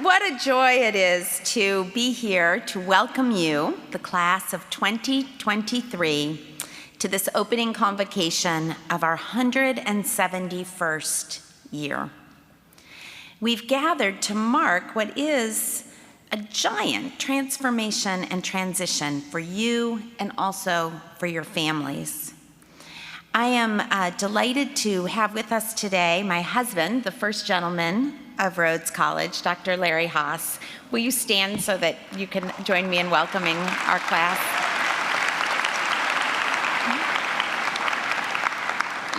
What a joy it is to be here to welcome you, the class of 2023, to this opening convocation of our 171st year. We've gathered to mark what is a giant transformation and transition for you and also for your families. I am delighted to have with us today my husband, the first gentleman of Rhodes College, Dr. Larry Haas. Will you stand so that you can join me in welcoming our class?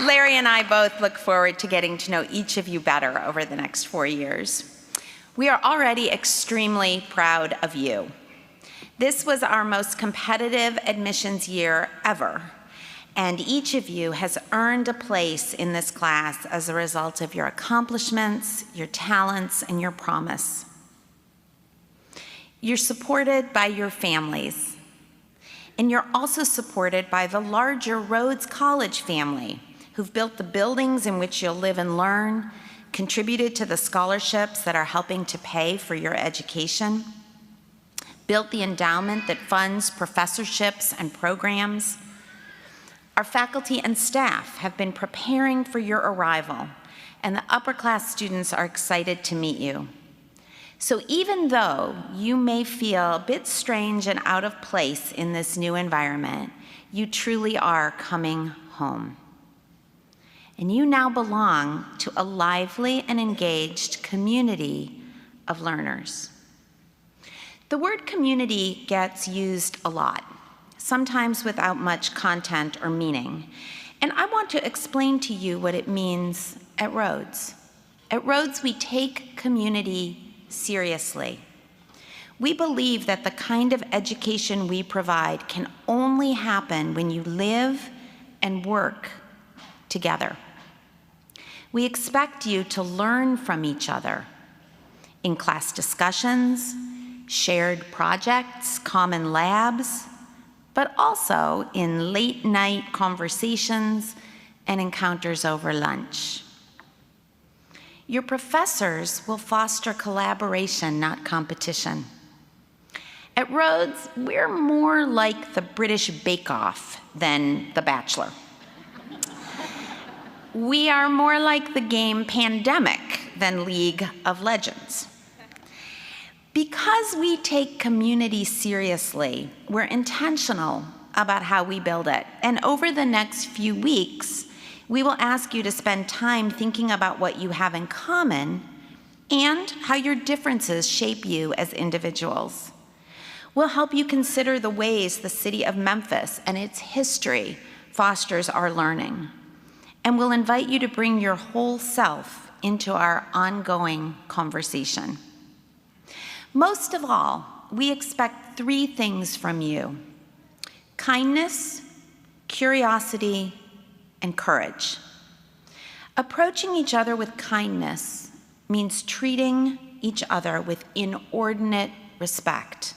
Larry and I both look forward to getting to know each of you better over the next 4 years. We are already extremely proud of you. This was our most competitive admissions year ever, and each of you has earned a place in this class as a result of your accomplishments, your talents, and your promise. You're supported by your families, and you're also supported by the larger Rhodes College family, who've built the buildings in which you'll live and learn, contributed to the scholarships that are helping to pay for your education, built the endowment that funds professorships and programs. Our faculty and staff have been preparing for your arrival, and the upper class students are excited to meet you. So even though you may feel a bit strange and out of place in this new environment, you truly are coming home. And you now belong to a lively and engaged community of learners. The word community gets used a lot, sometimes without much content or meaning. And I want to explain to you what it means at Rhodes. At Rhodes, we take community seriously. We believe that the kind of education we provide can only happen when you live and work together. We expect you to learn from each other in class discussions, shared projects, common labs, but also in late-night conversations and encounters over lunch. Your professors will foster collaboration, not competition. At Rhodes, we're more like the British Bake Off than The Bachelor. We are more like the game Pandemic than League of Legends. Because we take community seriously, we're intentional about how we build it. And over the next few weeks, we will ask you to spend time thinking about what you have in common and how your differences shape you as individuals. We'll help you consider the ways the city of Memphis and its history fosters our learning. And we'll invite you to bring your whole self into our ongoing conversation. Most of all, we expect 3 things from you: kindness, curiosity, and courage. Approaching each other with kindness means treating each other with inordinate respect.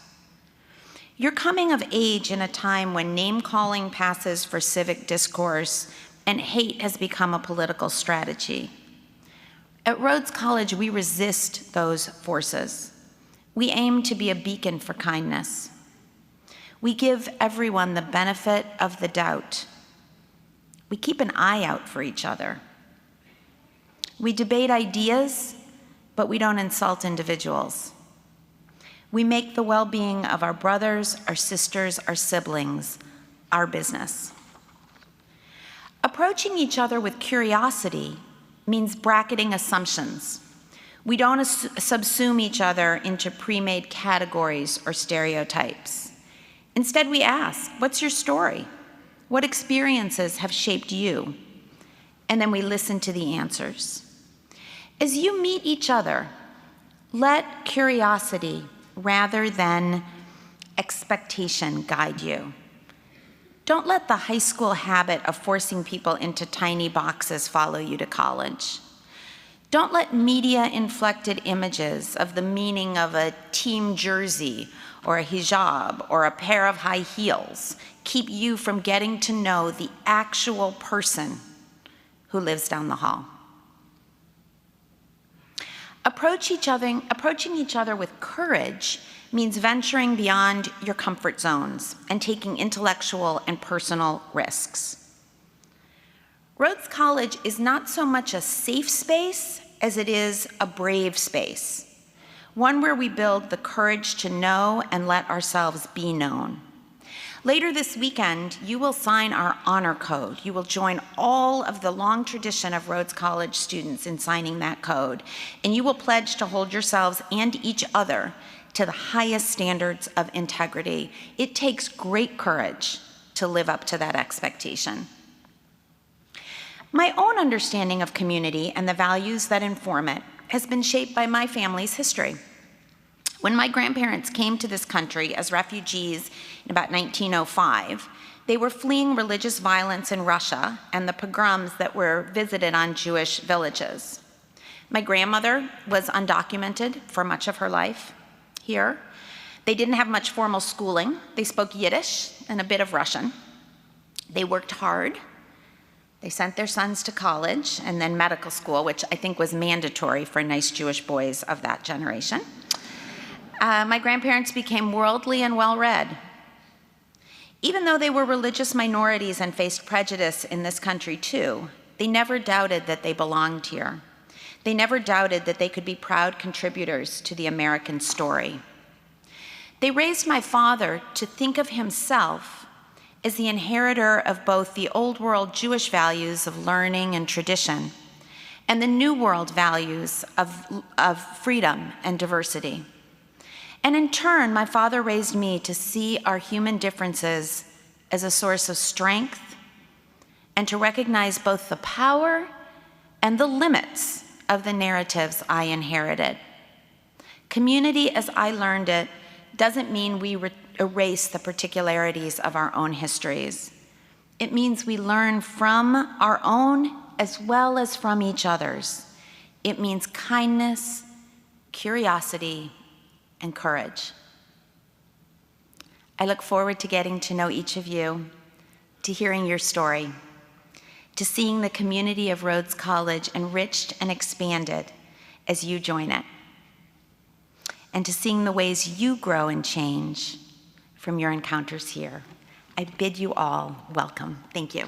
You're coming of age in a time when name-calling passes for civic discourse and hate has become a political strategy. At Rhodes College, we resist those forces. We aim to be a beacon for kindness. We give everyone the benefit of the doubt. We keep an eye out for each other. We debate ideas, but we don't insult individuals. We make the well-being of our brothers, our sisters, our siblings our business. Approaching each other with curiosity means bracketing assumptions. We don't subsume each other into pre-made categories or stereotypes. Instead, we ask, what's your story? What experiences have shaped you? And then we listen to the answers. As you meet each other, let curiosity rather than expectation guide you. Don't let the high school habit of forcing people into tiny boxes follow you to college. Don't let media-inflected images of the meaning of a team jersey or a hijab or a pair of high heels keep you from getting to know the actual person who lives down the hall. Approaching each other with courage means venturing beyond your comfort zones and taking intellectual and personal risks. Rhodes College is not so much a safe space as it is a brave space, one where we build the courage to know and let ourselves be known. Later this weekend, you will sign our honor code. You will join all of the long tradition of Rhodes College students in signing that code, and you will pledge to hold yourselves and each other to the highest standards of integrity. It takes great courage to live up to that expectation. My own understanding of community and the values that inform it has been shaped by my family's history. When my grandparents came to this country as refugees in about 1905, they were fleeing religious violence in Russia and the pogroms that were visited on Jewish villages. My grandmother was undocumented for much of her life here. They didn't have much formal schooling. They spoke Yiddish and a bit of Russian. They worked hard. They sent their sons to college and then medical school, which I think was mandatory for nice Jewish boys of that generation. My grandparents became worldly and well-read. Even though they were religious minorities and faced prejudice in this country too, they never doubted that they belonged here. They never doubted that they could be proud contributors to the American story. They raised my father to think of himself as the inheritor of both the old world Jewish values of learning and tradition and the new world values of freedom and diversity. And in turn, my father raised me to see our human differences as a source of strength and to recognize both the power and the limits of the narratives I inherited. Community, as I learned it, doesn't mean we erase the particularities of our own histories. It means we learn from our own as well as from each other's. It means kindness, curiosity, and courage. I look forward to getting to know each of you, to hearing your story, to seeing the community of Rhodes College enriched and expanded as you join it, and to seeing the ways you grow and change from your encounters here. I bid you all welcome. Thank you.